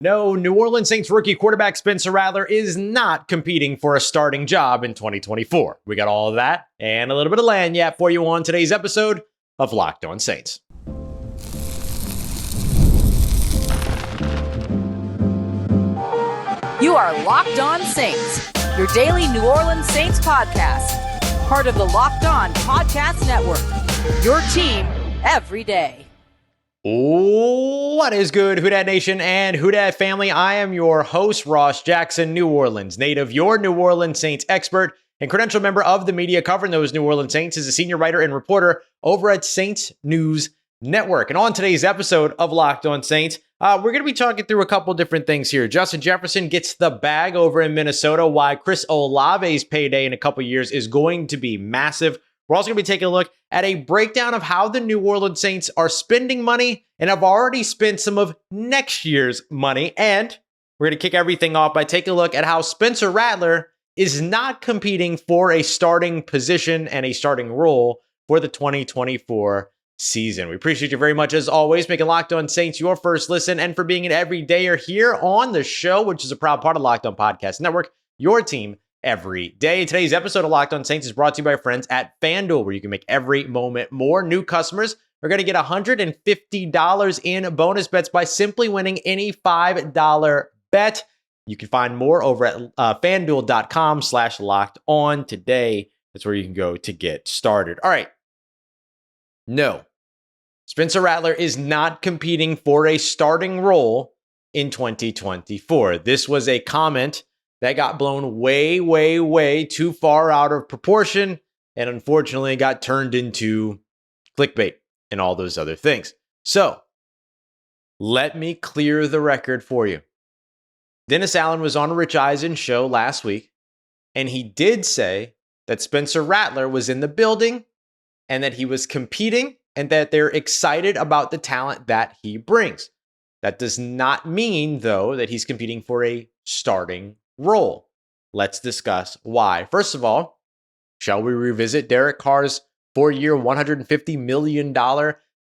No, New Orleans Saints rookie quarterback Spencer Rattler is not competing for a starting job in 2024. We got all of that and a little bit of lagniappe for you on today's episode of Locked On Saints. You are Locked On Saints, your daily New Orleans Saints podcast. Part of the Locked On Podcast Network, your team every day. What is good, Who Dat Nation and Who Dat family? I am your host, Ross Jackson, New Orleans native, your New Orleans Saints expert and credentialed member of the media covering those New Orleans Saints as a senior writer and reporter over at Saints News Network. And on today's episode of Locked On Saints, we're going to be talking through a couple different things here. Justin Jefferson gets the bag over in Minnesota, why Chris Olave's payday in a couple years is going to be massive. We're also going to be taking a look at a breakdown of how the New Orleans Saints are spending money and have already spent some of next year's money. And we're going to kick everything off by taking a look at how Spencer Rattler is not competing for a starting position and a starting role for the 2024 season. We appreciate you very much, as always, making Locked On Saints your first listen and for being an everydayer here on the show, which is a proud part of Locked On Podcast Network, your team every day. Today's episode of Locked On Saints is brought to you by our friends at FanDuel, where you can make every moment more. New customers are going to get $150 in bonus bets by simply winning any $5 bet. You can find more over at FanDuel.com/locked on today. That's where you can go to get started. All right. No, Spencer Rattler is not competing for a starting role in 2024. This was a comment that got blown way, way, way too far out of proportion and unfortunately got turned into clickbait and all those other things. So let me clear the record for you. Dennis Allen was on a Rich Eisen show last week, and he did say that Spencer Rattler was in the building and that he was competing and that they're excited about the talent that he brings. That does not mean, though, that he's competing for a starting role. Let's discuss why. First of all, shall we revisit Derek Carr's 4-year, $150 million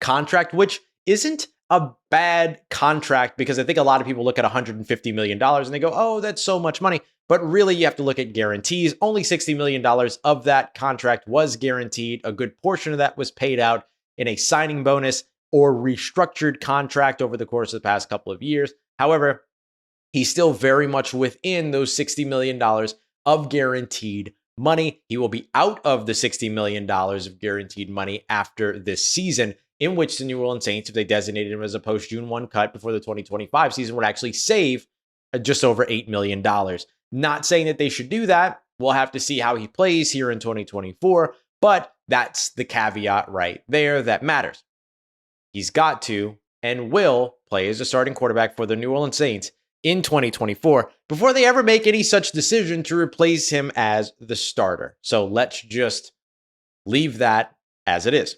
contract, which isn't a bad contract because I think a lot of people look at $150 million and they go, oh, that's so much money. But really, you have to look at guarantees. Only $60 million of that contract was guaranteed. A good portion of that was paid out in a signing bonus or restructured contract over the course of the past couple of years. However, he's still very much within those $60 million of guaranteed money. He will be out of the $60 million of guaranteed money after this season, in which the New Orleans Saints, if they designated him as a post-June 1 cut before the 2025 season, would actually save just over $8 million. Not saying that they should do that. We'll have to see how he plays here in 2024, but that's the caveat right there that matters. He's got to and will play as a starting quarterback for the New Orleans Saints in 2024 before they ever make any such decision to replace him as the starter. So let's just leave that as it is.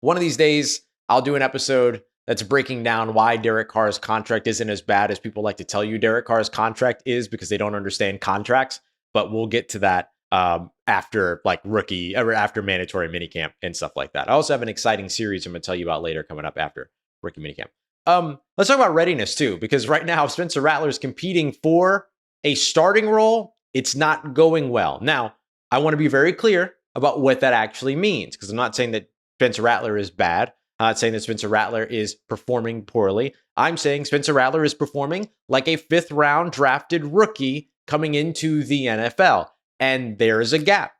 One of these days, I'll do an episode that's breaking down why Derek Carr's contract isn't as bad as people like to tell you Derek Carr's contract is because they don't understand contracts. But we'll get to that after rookie or after mandatory minicamp and stuff like that. I also have an exciting series I'm going to tell you about later coming up after rookie minicamp. Let's talk about readiness too, because right now Spencer Rattler is competing for a starting role. It's not going well. Now, I want to be very clear about what that actually means, because I'm not saying that Spencer Rattler is bad. I'm not saying that Spencer Rattler is performing poorly. I'm saying Spencer Rattler is performing like a 5th round drafted rookie coming into the NFL. And there is a gap.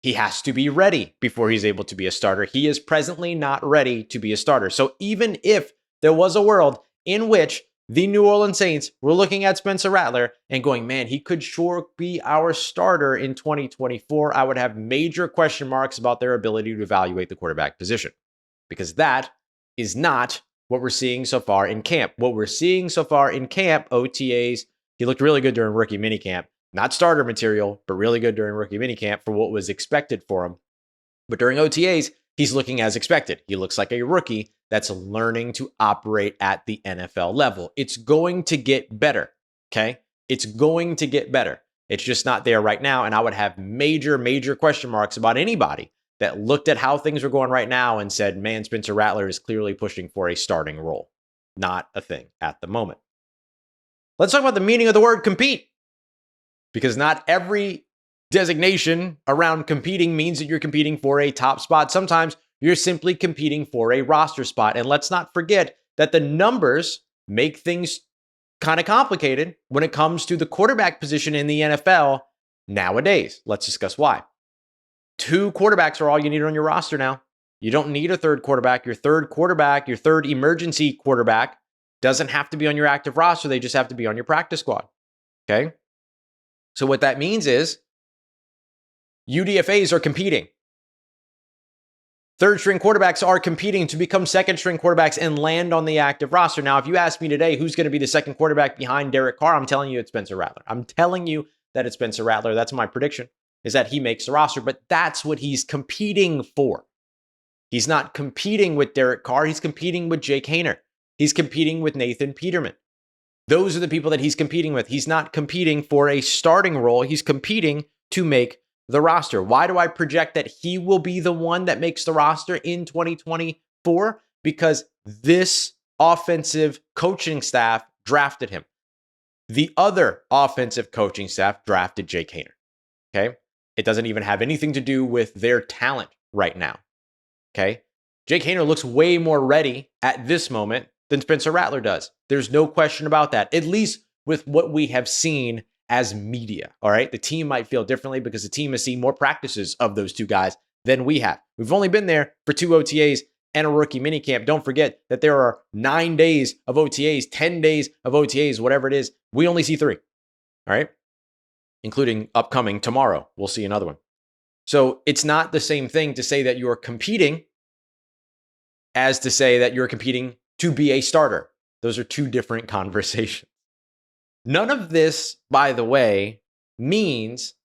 He has to be ready before he's able to be a starter. He is presently not ready to be a starter. So even if there was a world in which the New Orleans Saints were looking at Spencer Rattler and going, man, he could sure be our starter in 2024, I would have major question marks about their ability to evaluate the quarterback position, because that is not what we're seeing so far in camp. What we're seeing so far in camp, OTAs, he looked really good during rookie minicamp. Not starter material, but really good during rookie minicamp for what was expected for him. But during OTAs, he's looking as expected. He looks like a rookie that's learning to operate at the NFL level. It's going to get better, okay? It's going to get better. It's just not there right now, and I would have major, major question marks about anybody that looked at how things were going right now and said, man, Spencer Rattler is clearly pushing for a starting role. Not a thing at the moment. Let's talk about the meaning of the word compete, because not every designation around competing means that you're competing for a top spot. Sometimes you're simply competing for a roster spot. And let's not forget that the numbers make things kind of complicated when it comes to the quarterback position in the NFL nowadays. Let's discuss why. 2 quarterbacks are all you need on your roster now. You don't need a third quarterback. Your third emergency quarterback doesn't have to be on your active roster. They just have to be on your practice squad. Okay? So what that means is UDFAs are competing. Third string quarterbacks are competing to become second string quarterbacks and land on the active roster. Now, if you ask me today who's going to be the second quarterback behind Derek Carr, I'm telling you it's Spencer Rattler. I'm telling you that it's Spencer Rattler. That's my prediction, is that he makes the roster, but that's what he's competing for. He's not competing with Derek Carr. He's competing with Jake Haener. He's competing with Nathan Peterman. Those are the people that he's competing with. He's not competing for a starting role. He's competing to make the roster. Why do I project that he will be the one that makes the roster in 2024? Because this offensive coaching staff drafted him. The other offensive coaching staff drafted Jake Haener. Okay? It doesn't even have anything to do with their talent right now. Okay? Jake Haener looks way more ready at this moment than Spencer Rattler does. There's no question about that, at least with what we have seen as media. All right. The team might feel differently because the team has seen more practices of those two guys than we have. We've only been there for 2 OTAs and a rookie minicamp. Don't forget that there are 9 days of OTAs, 10 days of OTAs, whatever it is. We only see 3. All right. Including upcoming tomorrow. We'll see another one. So it's not the same thing to say that you're competing as to say that you're competing to be a starter. Those are 2 different conversations. None of this, by the way, means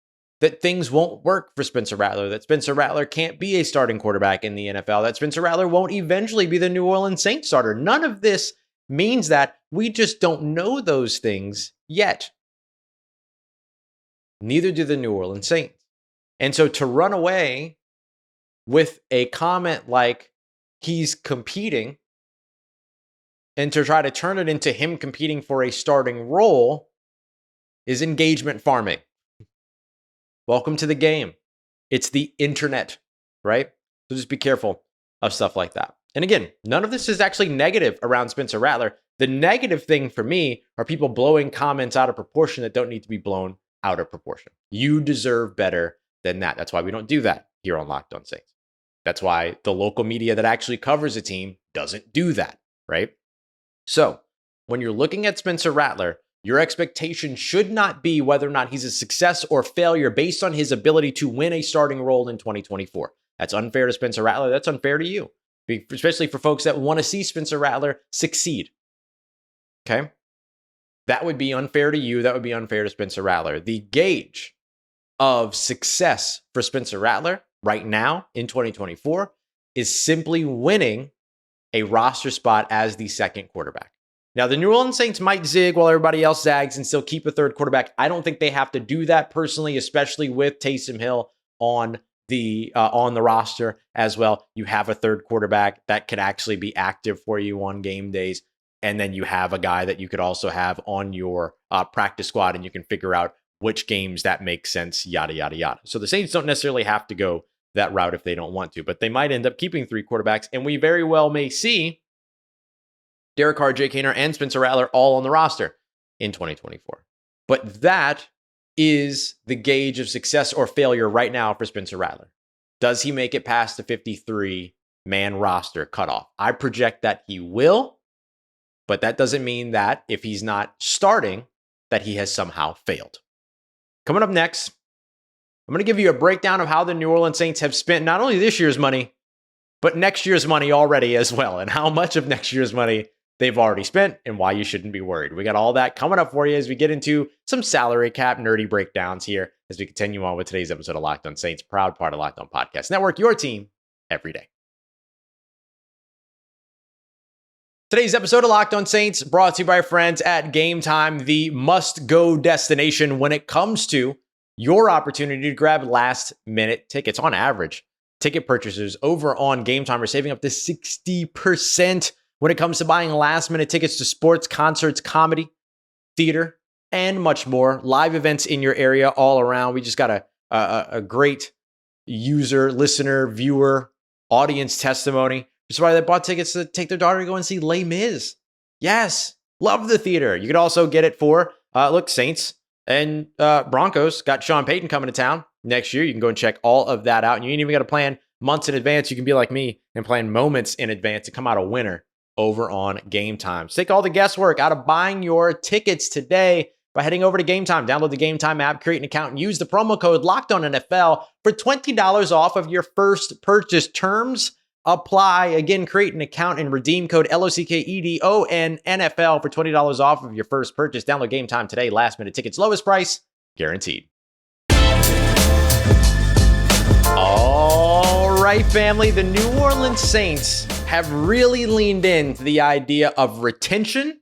that things won't work for Spencer Rattler, that Spencer Rattler can't be a starting quarterback in the NFL, that Spencer Rattler won't eventually be the New Orleans Saints starter. None of this means that. We just don't know those things yet. Neither do the New Orleans Saints. And so to run away with a comment like he's competing and to try to turn it into him competing for a starting role is engagement farming. Welcome to the game. It's the internet, right? So just be careful of stuff like that. And again, none of this is actually negative around Spencer Rattler. The negative thing for me are people blowing comments out of proportion that don't need to be blown out of proportion. You deserve better than that. That's why we don't do that here on Locked On Saints. That's why the local media that actually covers a team doesn't do that, right? So when you're looking at Spencer Rattler, your expectation should not be whether or not he's a success or failure based on his ability to win a starting role in 2024. That's unfair to Spencer Rattler. That's unfair to you, especially for folks that want to see Spencer Rattler succeed. Okay? That would be unfair to you. That would be unfair to Spencer Rattler. The gauge of success for Spencer Rattler right now in 2024 is simply winning a roster spot as the second quarterback. Now, the New Orleans Saints might zig while everybody else zags and still keep a third quarterback. I don't think they have to do that personally, especially with Taysom Hill on the roster as well. You have a third quarterback that could actually be active for you on game days. And then you have a guy that you could also have on your practice squad, and you can figure out which games that makes sense, yada, yada, yada. So the Saints don't necessarily have to go that route if they don't want to, but they might end up keeping 3 quarterbacks, and we very well may see Derek Carr, Jake Haener, and Spencer Rattler all on the roster in 2024. But that is the gauge of success or failure right now for Spencer Rattler. Does he make it past the 53-man roster cutoff? I project that he will, but that doesn't mean that if he's not starting, that he has somehow failed. Coming up next, I'm going to give you a breakdown of how the New Orleans Saints have spent not only this year's money, but next year's money already as well, and how much of next year's money they've already spent and why you shouldn't be worried. We got all that coming up for you as we get into some salary cap nerdy breakdowns here as we continue on with today's episode of Locked On Saints, proud part of Locked On Podcast Network, your team every day. Today's episode of Locked On Saints brought to you by our friends at Game Time, the must-go destination when it comes to your opportunity to grab last-minute tickets. On average, ticket purchasers over on Game Time are saving up to 60% when it comes to buying last-minute tickets to sports, concerts, comedy, theater, and much more. Live events in your area all around. We just got a great user, listener, viewer, audience testimony for somebody that bought tickets to take their daughter to go and see Les Mis. Yes, love the theater. You could also get it for, Saints and Broncos got Sean Payton coming to town next year. You can go and check all of that out. And you ain't even got to plan months in advance. You can be like me and plan moments in advance to come out a winner over on Game Time. So take all the guesswork out of buying your tickets today by heading over to Game Time. Download the Game Time app, create an account, and use the promo code LOCKEDONNFL for $20 off of your first purchase. Terms apply. Again, create an account and redeem code LOCKEDONNFL for $20 off of your first purchase. Download Game Time today. Last minute tickets, lowest price guaranteed. All right, family. The New Orleans Saints have really leaned into the idea of retention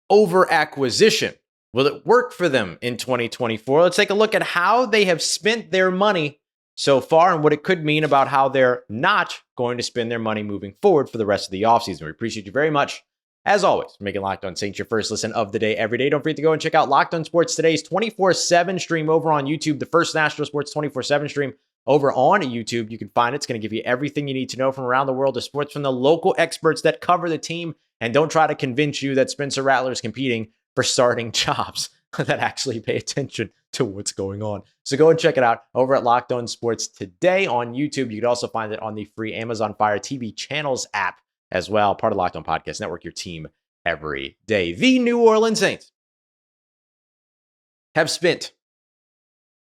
over acquisition. Will it work for them in 2024? Let's take a look at how they have spent their money so far and what it could mean about how they're not going to spend their money moving forward for the rest of the offseason. We appreciate you very much, as always, for making Locked On Saints your first listen of the day every day. Don't forget to go and check out Locked On Sports Today's 24/7 stream over on YouTube, the first national sports 24/7 stream over on YouTube. You can find it. It's going to give you everything you need to know from around the world of sports from the local experts that cover the team and don't try to convince you that Spencer Rattler is competing for starting jobs that actually pay attention to what's going on. So go and check it out over at Locked On Sports Today on YouTube. You can also find it on the free Amazon Fire TV channels app as well, part of Locked On Podcast Network, your team every day. The New Orleans Saints have spent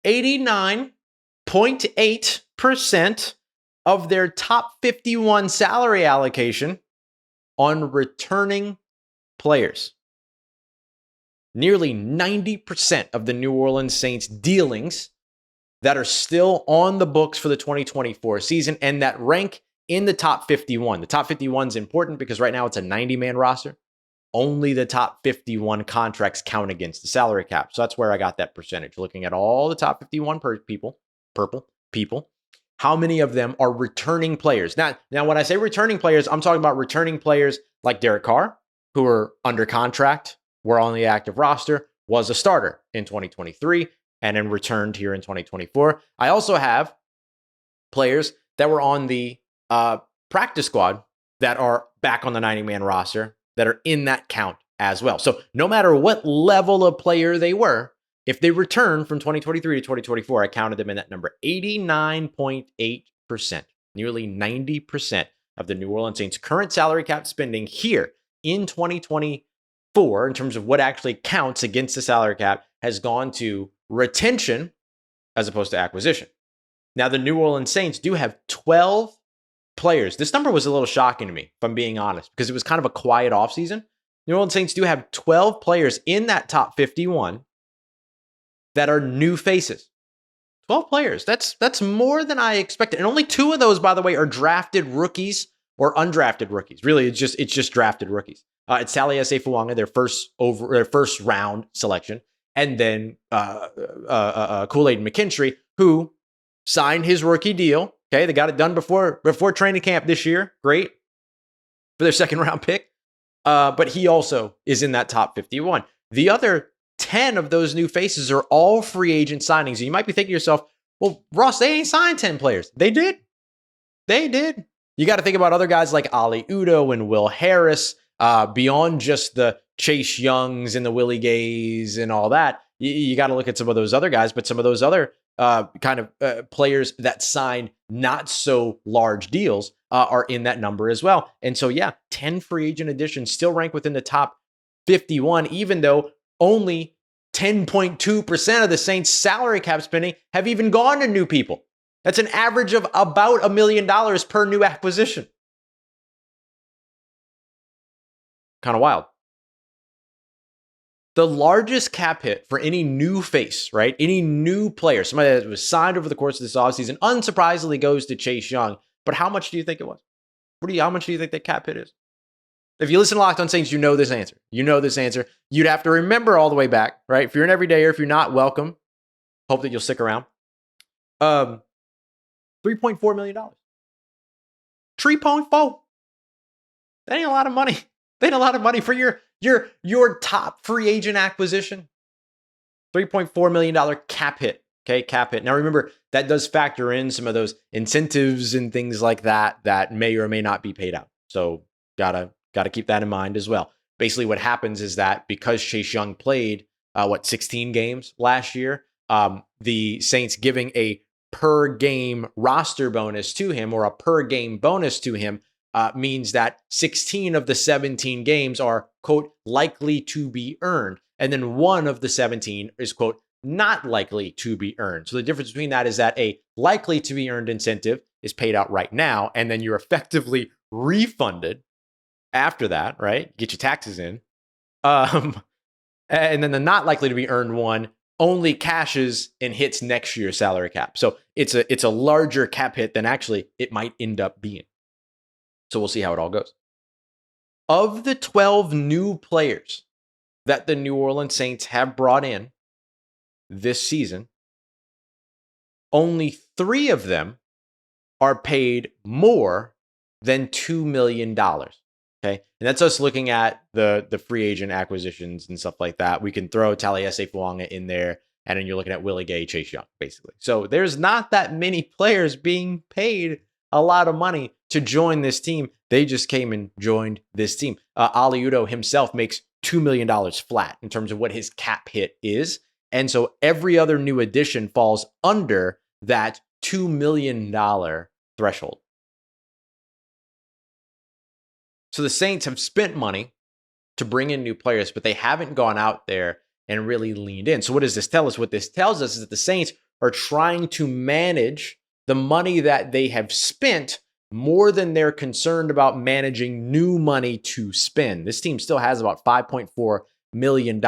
89.8% of their top 51 salary allocation on returning players. Nearly 90% of the New Orleans Saints dealings that are still on the books for the 2024 season and that rank in the top 51. The top 51 is important because right now it's a 90-man roster. Only the top 51 contracts count against the salary cap. So that's where I got that percentage. Looking at all the top 51 people, how many of them are returning players? Now, when I say returning players, I'm talking about returning players like Derek Carr, who are under contract, were on the active roster, was a starter in 2023, and then returned here in 2024. I also have players that were on the practice squad that are back on the 90-man roster that are in that count as well. So no matter what level of player they were, if they returned from 2023 to 2024, I counted them in that number, 89.8%, nearly 90% of the New Orleans Saints' current salary cap spending here in 2024, in terms of what actually counts against the salary cap, has gone to retention as opposed to acquisition. Now, the New Orleans Saints do have 12 players. This number was a little shocking to me, if I'm being honest, because it was kind of a quiet offseason. New Orleans Saints do have 12 players in that top 51 that are new faces. 12 players. That's more than I expected. And only 2 of those, by the way, are drafted rookies or undrafted rookies. Really, it's just drafted rookies. It's Taliesin Fuanga, their first round selection, and then Kool-Aid McKinstry, who signed his rookie deal. Okay, they got it done before training camp this year. Great for their second round pick. But he also is in that top 51. The other 10 of those new faces are all free agent signings. And you might be thinking to yourself, well, Ross, they ain't signed 10 players. They did. You got to think about other guys like Ali Udoh and Will Harris, beyond just the Chase Youngs and the Willie Gays and all that. You got to look at some of those other guys, but some of those other players that signed not so large deals are in that number as well. And so, 10 free agent additions still rank within the top 51, even though only 10.2% of the Saints' salary cap spending have even gone to new people. That's an average of about $1 million per new acquisition. Kind of wild. The largest cap hit for any new face, right? Any new player, somebody that was signed over the course of this offseason, unsurprisingly goes to Chase Young. But how much do you think it was? How much do you think that cap hit is? If you listen to Locked On Saints, you know this answer. You'd have to remember all the way back, right? If you're an everydayer, if you're not, welcome. Hope that you'll stick around. $3.4 million. 3.4. That ain't a lot of money. That ain't a lot of money for your Your top free agent acquisition, $3.4 million cap hit. Okay, cap hit. Now remember, that does factor in some of those incentives and things like that that may or may not be paid out. So gotta keep that in mind as well. Basically, what happens is that because Chase Young played 16 games last year, the Saints giving a per game roster bonus to him, or a per game bonus to him, means that 16 of the 17 games are, quote, likely to be earned. And then one of the 17 is, quote, not likely to be earned. So the difference between that is that a likely to be earned incentive is paid out right now, and then you're effectively refunded after that, right? Get your taxes in. And then the not likely to be earned one only cashes and hits next year's salary cap. So it's a larger cap hit than actually it might end up being. So we'll see how it all goes. Of the 12 new players that the New Orleans Saints have brought in this season, only 3 of them are paid more than $2 million. Okay. And that's us looking at the free agent acquisitions and stuff like that. We can throw Taliesin Fuanga in there, and then you're looking at Willie Gay, Chase Young, basically. So there's not that many players being paid a lot of money to join this team. They just came and joined this team. Ali Udoh himself makes $2 million flat in terms of what his cap hit is. And so every other new addition falls under that $2 million threshold. So the Saints have spent money to bring in new players, but they haven't gone out there and really leaned in. So what does this tell us? What this tells us is that the Saints are trying to manage the money that they have spent more than they're concerned about managing new money to spend. This team still has about $5.4 million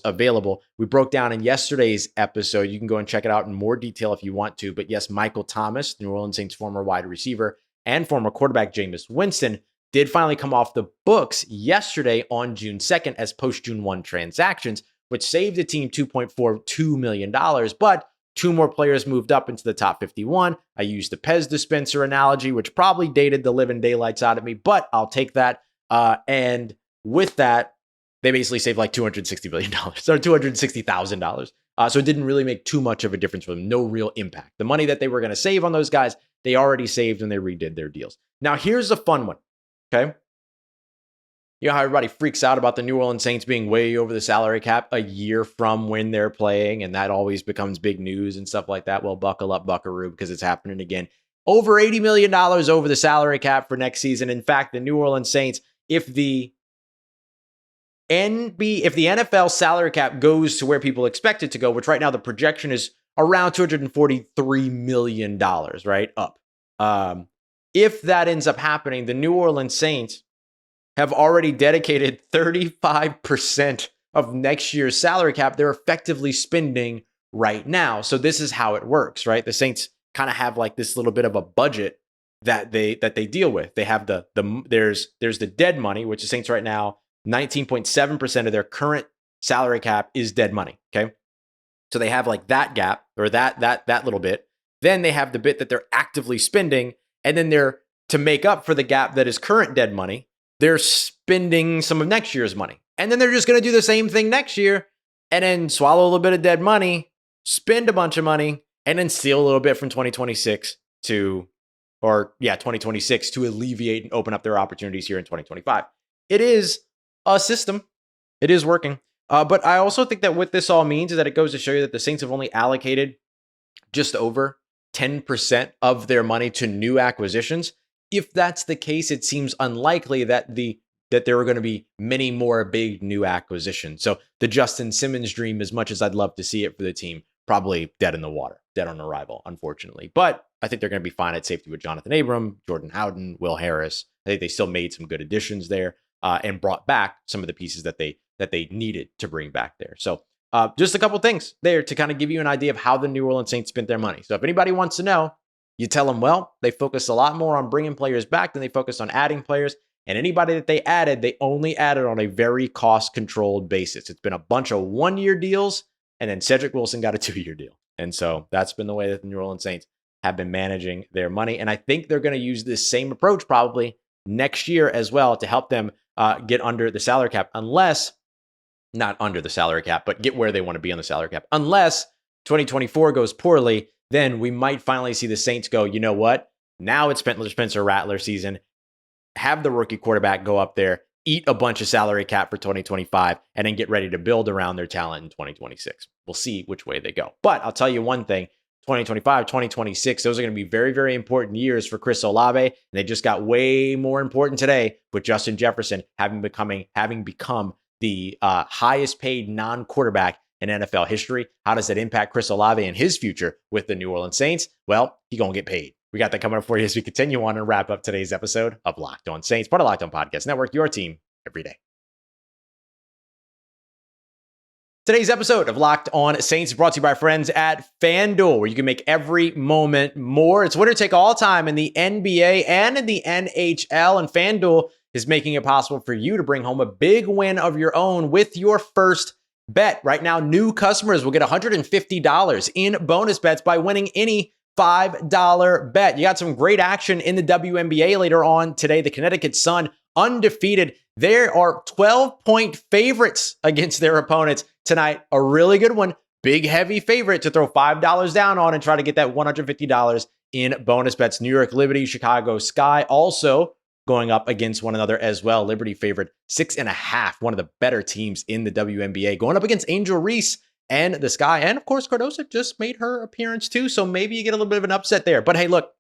available. We broke down in yesterday's episode. You can go and check it out in more detail if you want to. But yes, Michael Thomas, the New Orleans Saints former wide receiver and former quarterback Jameis Winston, did finally come off the books yesterday on June 2nd as post-June 1 transactions, which saved the team $2.42 million. But 2 more players moved up into the top 51. I used the Pez dispenser analogy, which probably dated the living daylights out of me, but I'll take that. And with that, they basically saved like $260 million or $260,000. So it didn't really make too much of a difference for them. No real impact. The money that they were going to save on those guys, they already saved when they redid their deals. Now, here's a fun one. Okay. You know how everybody freaks out about the New Orleans Saints being way over the salary cap a year from when they're playing, and that always becomes big news and stuff like that. Well, buckle up, buckaroo, because it's happening again. Over $80 million over the salary cap for next season. In fact, the New Orleans Saints, if the NFL salary cap goes to where people expect it to go, which right now the projection is around $243 million, right? Up. If that ends up happening, the New Orleans Saints have already dedicated 35% of next year's salary cap they're effectively spending right now. So this is how it works, right? The Saints kind of have like this little bit of a budget that they deal with. They have there's the dead money, which the Saints right now, 19.7% of their current salary cap is dead money. Okay. So they have like that gap, or that little bit. Then they have the bit that they're actively spending. And then they're, to make up for the gap that is current dead money, they're spending some of next year's money. And then they're just going to do the same thing next year and then swallow a little bit of dead money, spend a bunch of money, and then steal a little bit from 2026 to alleviate and open up their opportunities here in 2025. It is a system. It is working. But I also think that what this all means is that it goes to show you that the Saints have only allocated just over 10% of their money to new acquisitions. If that's the case, it seems unlikely that there are going to be many more big new acquisitions. So the Justin Simmons dream, as much as I'd love to see it for the team, probably dead in the water, dead on arrival, unfortunately. But I think they're going to be fine at safety with Jonathan Abram, Jordan Howden, Will Harris. I think they still made some good additions there and brought back some of the pieces that they needed to bring back there. So just a couple things there to kind of give you an idea of how the New Orleans Saints spent their money. So if anybody wants to know, you tell them, well, they focused a lot more on bringing players back than they focused on adding players. And anybody that they added, they only added on a very cost-controlled basis. It's been a bunch of one-year deals, and then Cedric Wilson got a 2-year deal. And so that's been the way that the New Orleans Saints have been managing their money. And I think they're going to use this same approach probably next year as well to help them get under the salary cap unless, not under the salary cap, but get where they want to be on the salary cap. Unless 2024 goes poorly, then we might finally see the Saints go, you know what? Now it's Spencer Rattler season. Have the rookie quarterback go up there, eat a bunch of salary cap for 2025, and then get ready to build around their talent in 2026. We'll see which way they go. But I'll tell you one thing, 2025, 2026, those are going to be very, very important years for Chris Olave. And they just got way more important today with Justin Jefferson having become the highest paid non-quarterback in NFL history. How does that impact Chris Olave and his future with the New Orleans Saints? Well, he's going to get paid. We got that coming up for you as we continue on and wrap up today's episode of Locked On Saints, part of Locked On Podcast Network, your team every day. Today's episode of Locked On Saints is brought to you by friends at FanDuel, where you can make every moment more. It's winner take all time in the NBA and in the NHL, and FanDuel is making it possible for you to bring home a big win of your own with your first bet. Right now, new customers will get $150 in bonus bets by winning any $5 bet. You got some great action in the WNBA later on today. The Connecticut Sun, undefeated. There are 12-point favorites against their opponents tonight. A really good one. Big, heavy favorite to throw $5 down on and try to get that $150 in bonus bets. New York Liberty, Chicago Sky also going up against one another as well. Liberty favored 6.5, one of the better teams in the WNBA, going up against Angel Reese and the Sky. And of course, Cardoso just made her appearance too, so maybe you get a little bit of an upset there. But hey, look,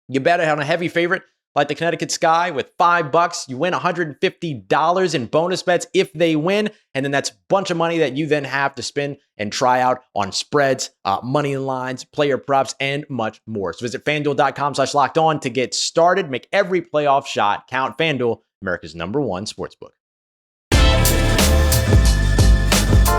you bet on a heavy favorite like the Connecticut Sky with $5. You win $150 in bonus bets if they win. And then that's a bunch of money that you then have to spend and try out on spreads, money lines, player props, and much more. So visit FanDuel.com/lockedon to get started. Make every playoff shot count. FanDuel, America's #1 sportsbook.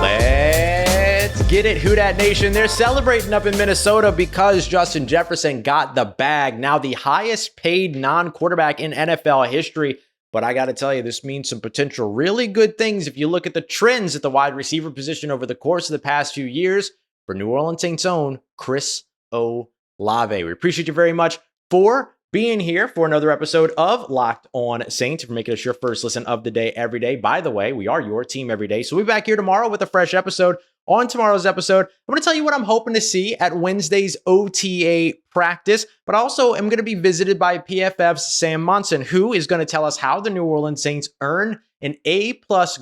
Let's get it, Who Dat Nation. They're celebrating up in Minnesota because Justin Jefferson got the bag. Now the highest paid non-quarterback in NFL history. But I got to tell you, this means some potential really good things if you look at the trends at the wide receiver position over the course of the past few years for New Orleans Saints' own Chris Olave. We appreciate you very much for being here for another episode of Locked On Saints, for making us your first listen of the day every day. By the way, we are your team every day. So we'll be back here tomorrow with a fresh episode. On tomorrow's episode, I'm going to tell you what I'm hoping to see at Wednesday's OTA practice, but also I'm going to be visited by PFF's Sam Monson, who is going to tell us how the New Orleans Saints earn an A+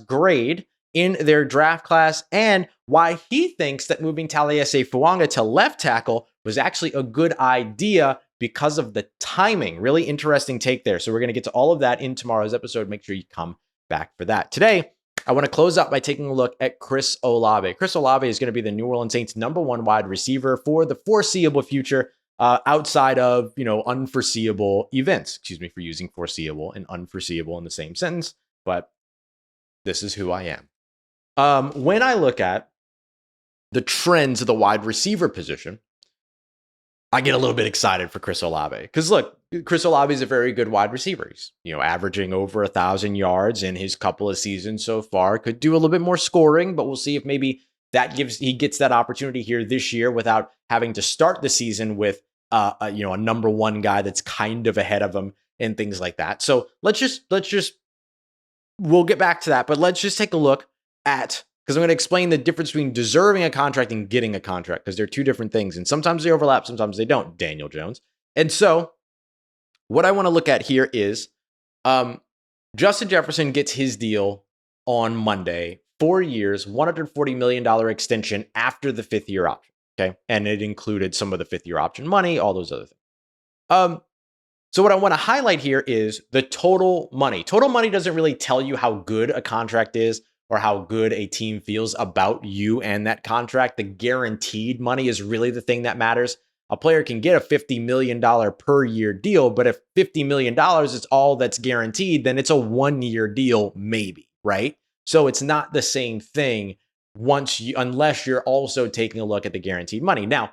grade in their draft class and why he thinks that moving Taliesin Fuanga to left tackle was actually a good idea because of the timing. Really interesting take there. So we're going to get to all of that in tomorrow's episode. Make sure you come back for that. Today, I want to close out by taking a look at Chris Olave. Chris Olave is going to be the New Orleans Saints' #1 wide receiver for the foreseeable future, outside of, unforeseeable events. Excuse me for using foreseeable and unforeseeable in the same sentence, but this is who I am. When I look at the trends of the wide receiver position, I get a little bit excited for Chris Olave because look, Chris Olave is a very good wide receiver. He's, averaging over 1,000 yards in his couple of seasons so far. Could do a little bit more scoring, but we'll see if maybe he gets that opportunity here this year without having to start the season with a #1 guy that's kind of ahead of him and things like that. So we'll get back to that, but let's just take a look at, because I'm going to explain the difference between deserving a contract and getting a contract, because they're two different things. And sometimes they overlap, sometimes they don't, Daniel Jones. And so what I want to look at here is Justin Jefferson gets his deal on Monday, 4 years, $140 million extension after the 5th-year option. Okay. And it included some of the 5th-year option money, all those other things. So what I want to highlight here is the total money. Total money doesn't really tell you how good a contract is or how good a team feels about you and that contract. The guaranteed money is really the thing that matters. A player can get a $50 million per year deal, but if $50 million is all that's guaranteed, then it's a 1-year deal, maybe, right? So it's not the same thing unless you're also taking a look at the guaranteed money. Now,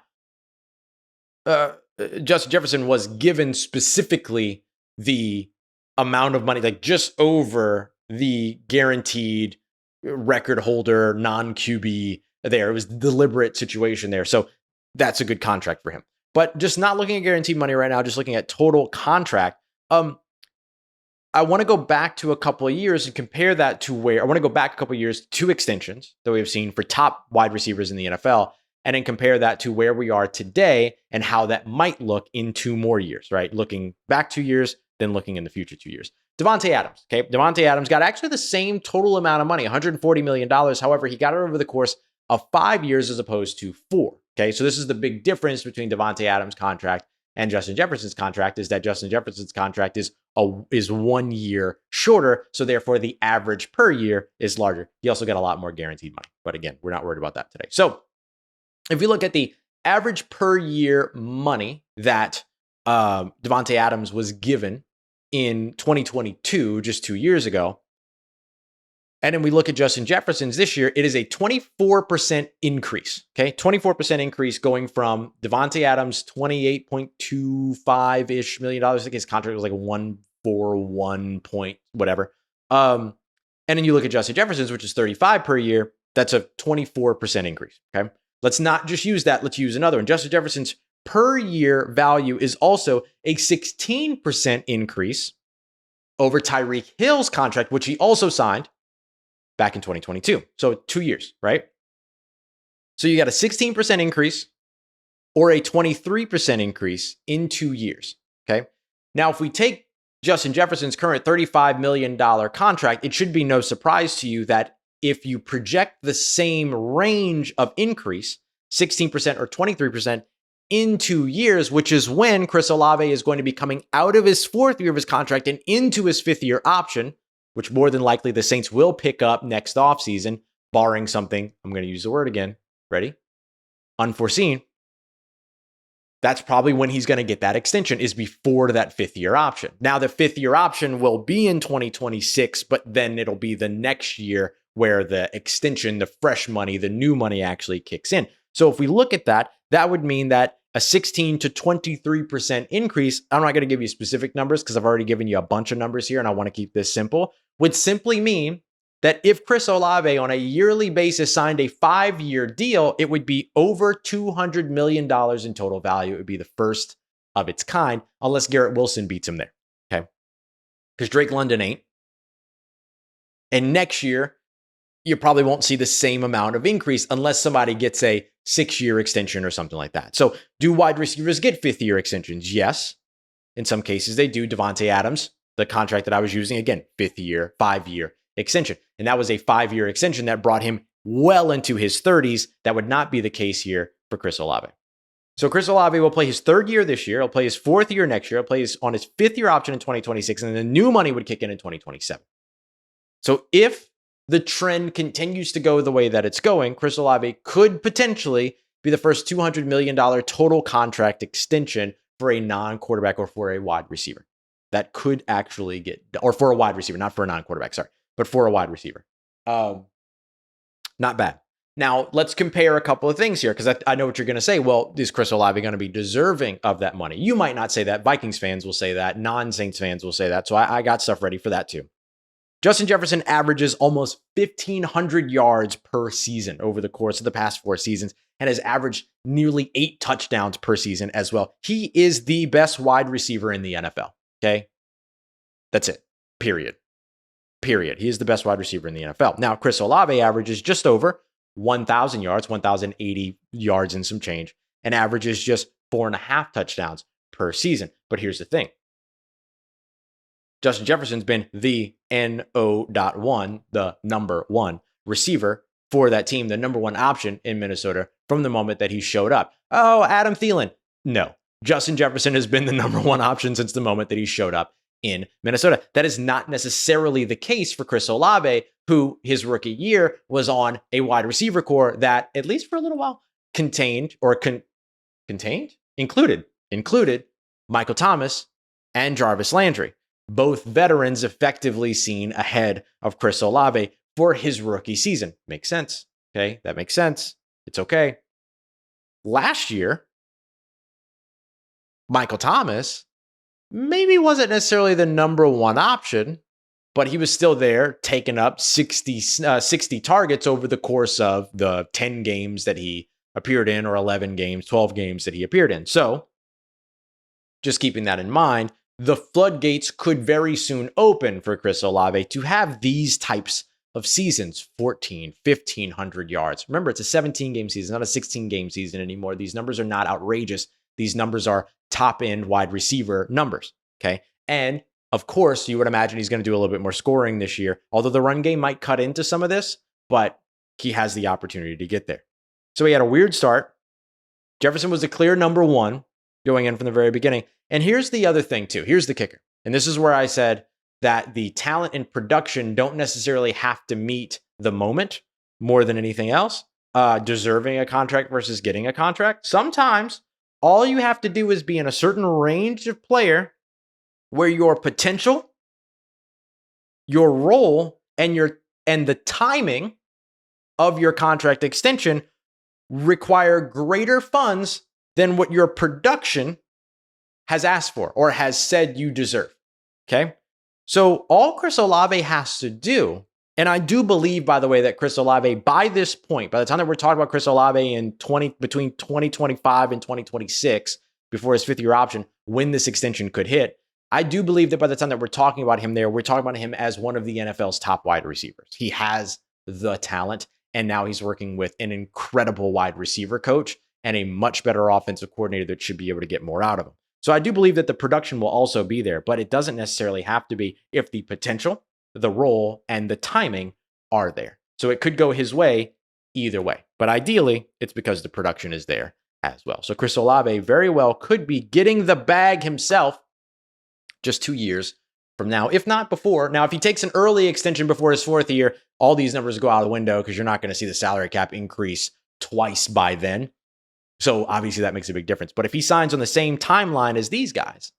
Justin Jefferson was given specifically the amount of money, like just over the guaranteed record holder, non-QB there. It was a deliberate situation there. So that's a good contract for him. But just not looking at guaranteed money right now, just looking at total contract. I I want to go back to a couple of years and compare that to where I want to go back a couple of years to extensions that we have seen for top wide receivers in the NFL, and then compare that to where we are today and how that might look in 2 more years, right? Looking back 2 years, then looking in the future 2 years. Davante Adams, okay? Davante Adams got actually the same total amount of money, $140 million. However, he got it over the course of 5 years as opposed to 4, okay? So this is the big difference between Davante Adams' contract and Justin Jefferson's contract, is that Justin Jefferson's contract is 1 year shorter, so therefore the average per year is larger. He also got a lot more guaranteed money, but again, we're not worried about that today. So if you look at the average per year money that Davante Adams was given in 2022, just 2 years ago, and then we look at Justin Jefferson's this year, it is a 24% increase, okay? 24% increase going from Davante Adams' $28.25-ish million. I think his contract was like 141 point whatever. And then you look at Justin Jefferson's, which is 35 per year. That's a 24% increase, okay? Let's not just use that. Let's use another one. Justin Jefferson's per year value is also a 16% increase over Tyreek Hill's contract, which he also signed back in 2022. So 2 years, right? So you got a 16% increase or a 23% increase in 2 years, okay? Now, if we take Justin Jefferson's current $35 million contract, it should be no surprise to you that if you project the same range of increase, 16% or 23% in 2 years, which is when Chris Olave is going to be coming out of his 4th year of his contract and into his 5th year option, which more than likely the Saints will pick up next offseason, barring something, I'm going to use the word again, ready? Unforeseen. That's probably when he's going to get that extension, is before that 5th year option. Now, the 5th year option will be in 2026, but then it'll be the next year where the extension, the fresh money, the new money actually kicks in. So if we look at that, that would mean that a 16 to 23% increase, I'm not going to give you specific numbers because I've already given you a bunch of numbers here and I want to keep this simple, would simply mean that if Chris Olave on a yearly basis signed a 5-year deal, it would be over $200 million in total value. It would be the first of its kind, unless Garrett Wilson beats him there, okay? Because Drake London ain't. And next year, you probably won't see the same amount of increase unless somebody gets a 6-year extension or something like that. So do wide receivers get 5th year extensions? Yes. In some cases they do. Davante Adams, the contract that I was using, again, 5th year, 5-year extension. And that was a 5-year extension that brought him well into his 30s. That would not be the case here for Chris Olave. So Chris Olave will play his 3rd year this year. He'll play his 4th year next year. He'll play on his 5th year option in 2026. And then the new money would kick in 2027. So if the trend continues to go the way that it's going, Chris Olave could potentially be the first $200 million total contract extension for a non-quarterback or for a wide receiver. That could actually get, or for a wide receiver, not for a non-quarterback, sorry, but for a wide receiver. Not bad. Now, let's compare a couple of things here, because I know what you're going to say. Well, is Chris Olave going to be deserving of that money? You might not say that. Vikings fans will say that. Non-Saints fans will say that. So I got stuff ready for that too. Justin Jefferson averages almost 1,500 yards per season over the course of the past 4 seasons and has averaged nearly 8 touchdowns per season as well. He is the best wide receiver in the NFL, okay? That's it, period. He is the best wide receiver in the NFL. Now, Chris Olave averages just over 1,000 yards, 1,080 yards and some change, and averages just 4.5 touchdowns per season. But here's the thing. Justin Jefferson's been the NO.1, the number 1 receiver for that team, the number 1 option in Minnesota from the moment that he showed up. Oh, Adam Thielen. No, Justin Jefferson has been the number 1 option since the moment that he showed up in Minnesota. That is not necessarily the case for Chris Olave, who his rookie year was on a wide receiver core that, at least for a little while, included Michael Thomas and Jarvis Landry. Both veterans effectively seen ahead of Chris Olave for his rookie season. Makes sense. Okay, that makes sense. It's okay. Last year, Michael Thomas maybe wasn't necessarily the number 1 option, but he was still there, taking up 60 targets over the course of the 10 games that he appeared in, or 11 games, 12 games that he appeared in. So, just keeping that in mind, the floodgates could very soon open for Chris Olave to have these types of seasons, 14, 1,500 yards. Remember, it's a 17-game season, not a 16-game season anymore. These numbers are not outrageous. These numbers are top-end wide receiver numbers, okay? And, of course, you would imagine he's going to do a little bit more scoring this year, although the run game might cut into some of this, but he has the opportunity to get there. So he had a weird start. Jefferson was the clear number one going in from the very beginning. And here's the other thing, too. Here's the kicker. And this is where I said that the talent and production don't necessarily have to meet the moment more than anything else. Deserving a contract versus getting a contract. Sometimes all you have to do is be in a certain range of player where your potential, your role, and the timing of your contract extension require greater funds than what your production has asked for or has said you deserve. Okay? So all Chris Olave has to do, and I do believe, by the way, that Chris Olave, by this point, by the time that we're talking about Chris Olave in between 2025 and 2026, before his fifth-year option, when this extension could hit, I do believe that by the time that we're talking about him there, we're talking about him as one of the NFL's top wide receivers. He has the talent, and now he's working with an incredible wide receiver coach and a much better offensive coordinator that should be able to get more out of him. So I do believe that the production will also be there, but it doesn't necessarily have to be if the potential, the role, and the timing are there. So it could go his way either way. But ideally, it's because the production is there as well. So Chris Olave very well could be getting the bag himself just 2 years from now, if not before. Now, if he takes an early extension before his fourth year, all these numbers go out of the window because you're not going to see the salary cap increase twice by then. So obviously that makes a big difference. But if he signs on the same timeline as these guys,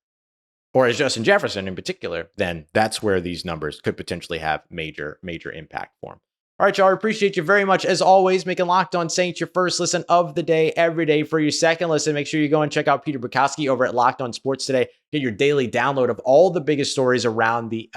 or as Justin Jefferson in particular, then that's where these numbers could potentially have major impact for him. All right, y'all, I appreciate you very much. As always, making Locked On Saints your first listen of the day every day. For your second listen, make sure you go and check out Peter Bukowski over at Locked On Sports Today. Get your daily download of all the biggest stories around the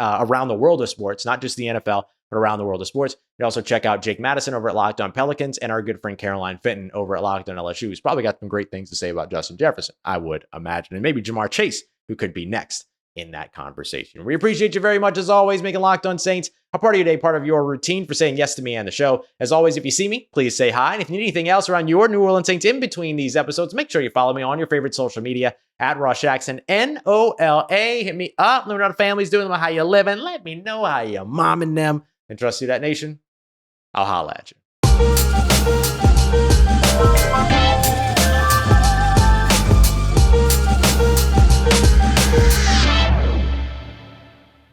world of sports, not just the NFL, but around the world of sports. You can also check out Jake Madison over at Locked On Pelicans and our good friend Caroline Fenton over at Locked On LSU, who's probably got some great things to say about Justin Jefferson, I would imagine. And maybe Jamar Chase, who could be next in that conversation. We appreciate you very much, as always, making Locked On Saints a part of your day, part of your routine, for saying yes to me and the show. As always, if you see me, please say hi. And if you need anything else around your New Orleans Saints in between these episodes, make sure you follow me on your favorite social media at Ross Jackson, NOLA. Hit me up. Let me know how the family's doing, how you living. Let me know how you momming them. And trust Who Dat Nation, I'll holla at you.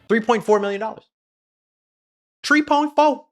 $3.4 million. 3.4.